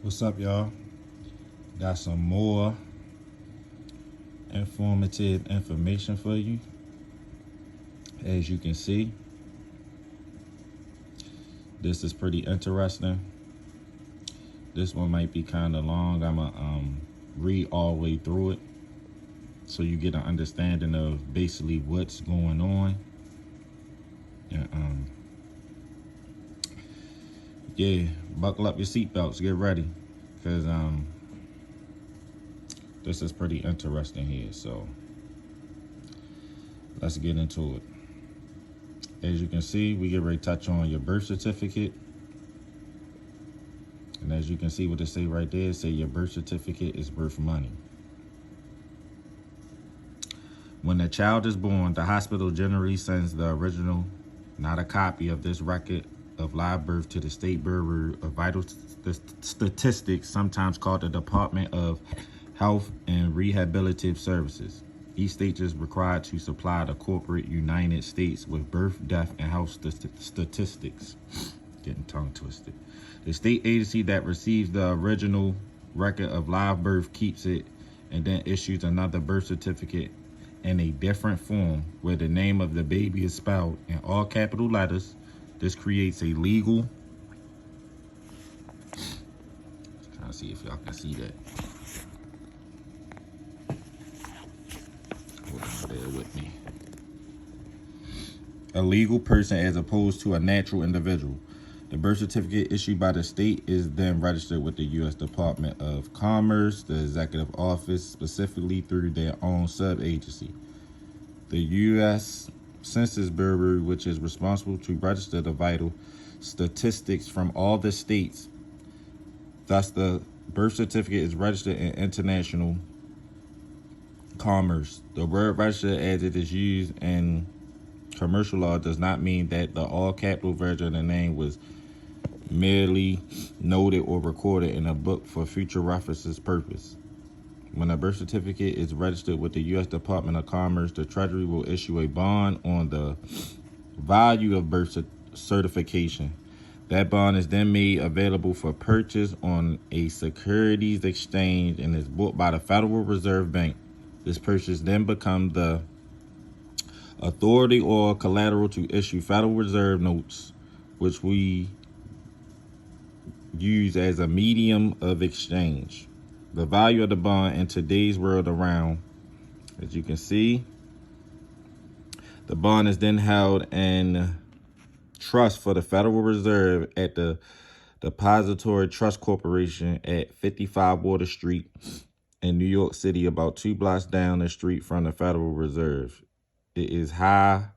What's up, y'all? Got some more informative information for you. As you can see, this is pretty interesting. This one might be kind of long. I'm going to read all the way through it so you get an understanding of basically what's going on. And, yeah, buckle up your seatbelts. Get ready, because this is pretty interesting here. So let's get into it. As you can see, we get ready to touch on your birth certificate. And as you can see what it say right there, it say your birth certificate is worth money. When a child is born, the hospital generally sends the original, not a copy of this record of live birth, to the State Bureau of Vital Statistics, sometimes called the Department of Health and Rehabilitative Services. Each state is required to supply the corporate United States with birth, death, and health statistics. Getting tongue twisted. The state agency that receives the original record of live birth keeps it and then issues another birth certificate in a different form where the name of the baby is spelled in all capital letters. This creates a legal, trying to see if y'all can see that. Hold on, bear with me. A legal person as opposed to a natural individual. The birth certificate issued by the state is then registered with the U.S. Department of Commerce, the Executive Office, specifically through their own sub-agency. The U.S. Census Bureau, which is responsible to register the vital statistics from all the states. Thus, the birth certificate is registered in international commerce. The word registered, as it is used in commercial law, does not mean that the all capital version of the name was merely noted or recorded in a book for future references purpose. When a birth certificate is registered with the U.S. Department of Commerce, the Treasury will issue a bond on the value of birth certification. That bond is then made available for purchase on a securities exchange and is bought by the Federal Reserve Bank. This purchase then becomes the authority or collateral to issue Federal Reserve notes, which we use as a medium of exchange. The value of the bond in today's world around, as you can see, the bond is then held in trust for the Federal Reserve at the Depository Trust Corporation at 55 Water Street in New York City, about 2 blocks down the street from the Federal Reserve. It is a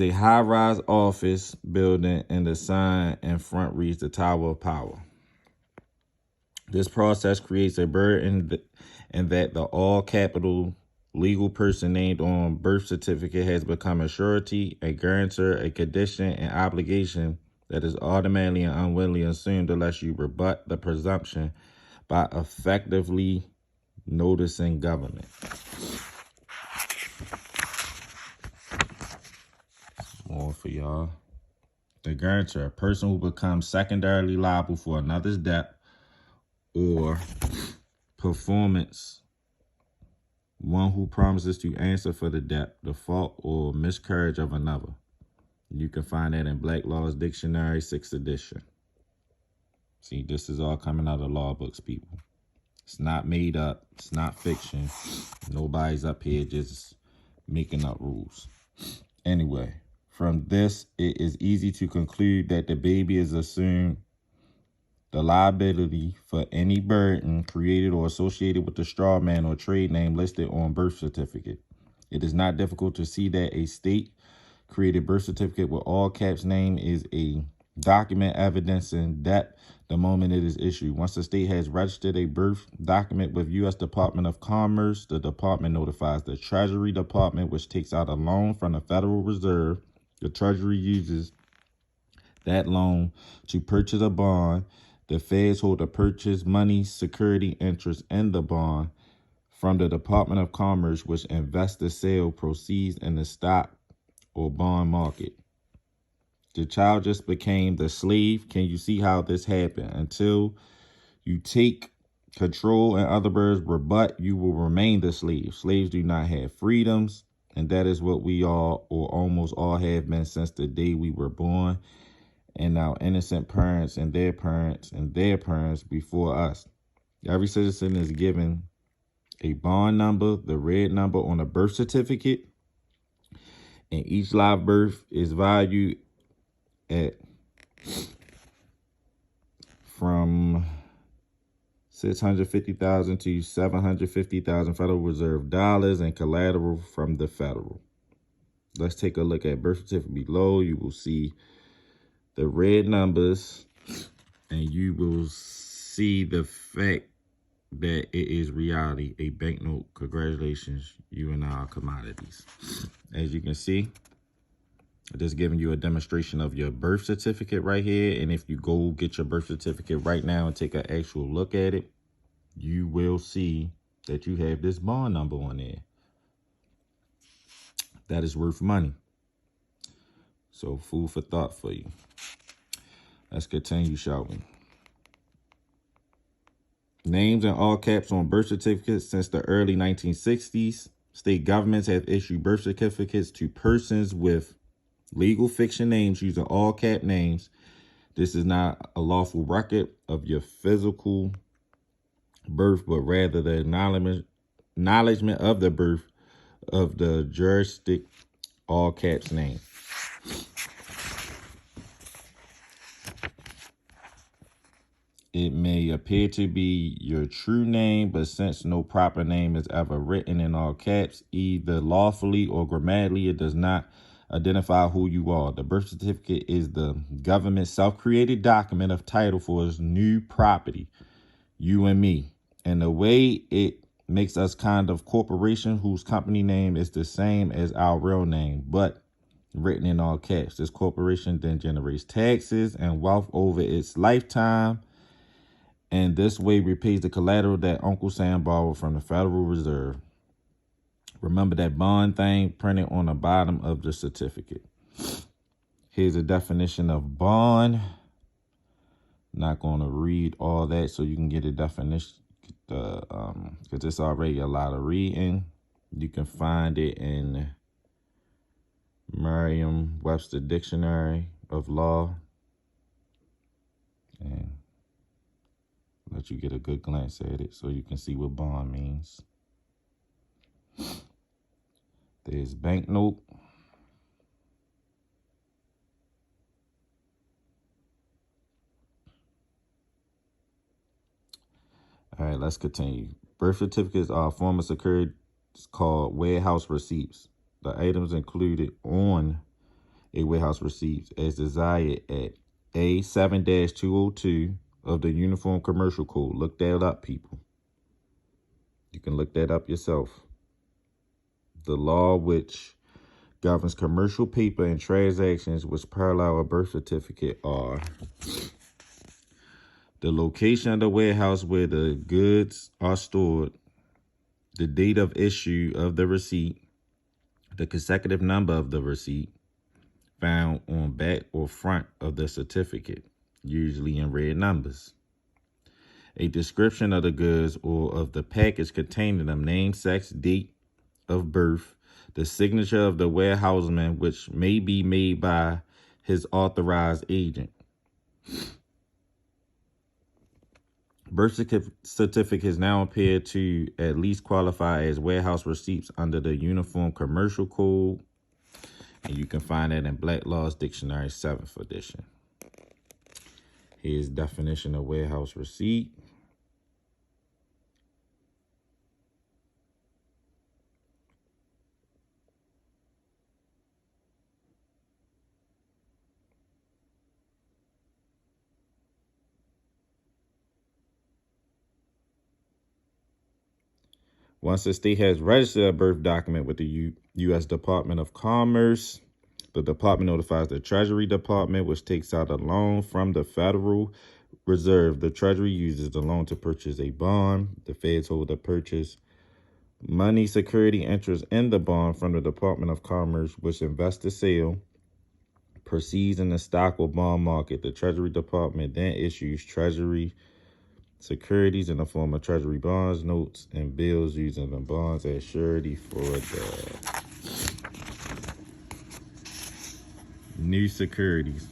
high-rise office building, and the sign in front reads the Tower of Power. This process creates a burden in that the all-capital legal person named on birth certificate has become a surety, a guarantor, a condition, and obligation that is automatically and unwillingly assumed unless you rebut the presumption by effectively noticing government. More for y'all. The guarantor, a person who becomes secondarily liable for another's debt or performance, one who promises to answer for the debt, the fault, or miscarriage of another. You can find that in Black Laws Dictionary, 6th edition. See, this is all coming out of law books, people. It's not made up. It's not fiction. Nobody's up here just making up rules. Anyway, from this, it is easy to conclude that the baby is assumed the liability for any burden created or associated with the straw man or trade name listed on birth certificate. It is not difficult to see that a state-created birth certificate with all caps name is a document evidencing debt the moment it is issued. Once the state has registered a birth document with U.S. Department of Commerce, the department notifies the Treasury Department, which takes out a loan from the Federal Reserve. The Treasury uses that loan to purchase a bond. The feds hold a purchase money security interest in the bond from the Department of Commerce, which invests the sale proceeds in the stock or bond market. The child just became the slave. Can you see how this happened? Until you take control, in other words, rebut, you will remain the slave. Slaves do not have freedoms, and that is what we all, or almost all, have been since the day we were born, and our innocent parents and their parents and their parents before us. Every citizen is given a bond number, the red number on a birth certificate, and each live birth is valued at from 650,000 to 750,000 Federal Reserve dollars and collateral from the federal. Let's take a look at birth certificate below. You will see the red numbers, and you will see the fact that it is reality, a banknote. Congratulations, you and our commodities. As you can see, just giving you a demonstration of your birth certificate right here. And if you go get your birth certificate right now and take an actual look at it, you will see that you have this bond number on there. That is worth money. So food for thought for you. Let's continue, shall we? Names in all caps on birth certificates since the early 1960s. State governments have issued birth certificates to persons with legal fiction names using all cap names. This is not a lawful record of your physical birth, but rather the acknowledgement of the birth of the juristic all caps name. It may appear to be your true name, but since no proper name is ever written in all caps, either lawfully or grammatically, it does not identify who you are. The birth certificate is the government's self-created document of title for its new property, you and me. And the way it makes us kind of corporation whose company name is the same as our real name, but written in all caps. This corporation then generates taxes and wealth over its lifetime, and this way repays the collateral that Uncle Sam borrowed from the Federal Reserve. Remember that bond thing printed on the bottom of the certificate. Here's a definition of bond. Not going to read all that so you can get a definition, because it's already a lot of reading. You can find it in Merriam-Webster Dictionary of Law, and let you get a good glance at it so you can see what bond means. There's banknote. All right, let's continue. Birth certificates are a form of security called warehouse receipts. The items included on a warehouse receipt as desired at A7-202 of the Uniform Commercial Code. Look that up, people. You can look that up yourself. The law which governs commercial paper and transactions which parallel a birth certificate are the location of the warehouse where the goods are stored, the date of issue of the receipt, the consecutive number of the receipt found on back or front of the certificate, usually in red numbers, a description of the goods or of the package containing them, name, sex, date of birth, the signature of the warehouseman, which may be made by his authorized agent. Birth certificates now appear to at least qualify as warehouse receipts under the Uniform Commercial Code, and you can find that in Black Laws Dictionary 7th edition. Here's definition of warehouse receipt. Once a state has registered a birth document with the U.S. Department of Commerce, the department notifies the Treasury Department, which takes out a loan from the Federal Reserve. The Treasury uses the loan to purchase a bond. The feds hold the purchase money security interest in the bond from the Department of Commerce, which invests the sale proceeds in the stock or bond market. The Treasury Department then issues Treasury securities in the form of Treasury bonds, notes, and bills, using the bonds as surety for the new securities.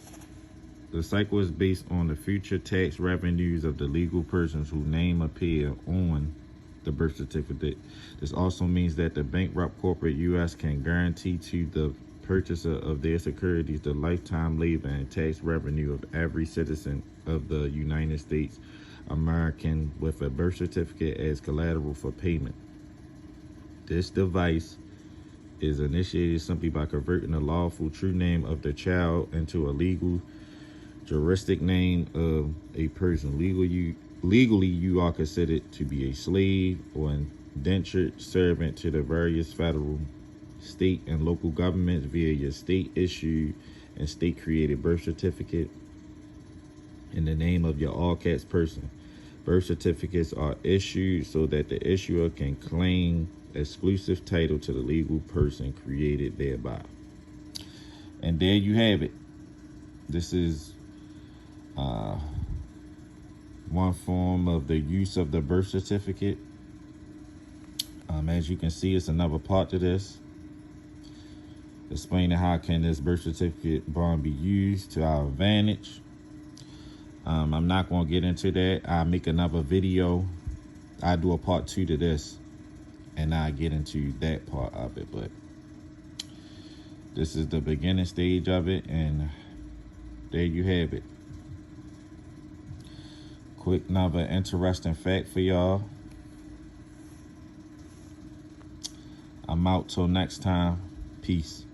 The cycle is based on the future tax revenues of the legal persons whose name appear on the birth certificate. This also means that the bankrupt corporate U.S. can guarantee to the purchaser of their securities the lifetime labor and tax revenue of every citizen of the United States American with a birth certificate as collateral for payment. This device is initiated simply by converting the lawful true name of the child into a legal juristic name of a person. Legally, you are considered to be a slave or indentured servant to the various federal, state, and local governments via your state-issued and state-created birth certificate in the name of your all-caps person. Birth certificates are issued so that the issuer can claim exclusive title to the legal person created thereby. And there you have it. This is one form of the use of the birth certificate. As you can see, it's another part to this, explaining how can this birth certificate bond be used to our advantage. I'm not going to get into that. I'll make another video. I'll do a part 2 to this, and I'll get into that part of it. But this is the beginning stage of it, and there you have it. Quick, another interesting fact for y'all. I'm out till next time. Peace.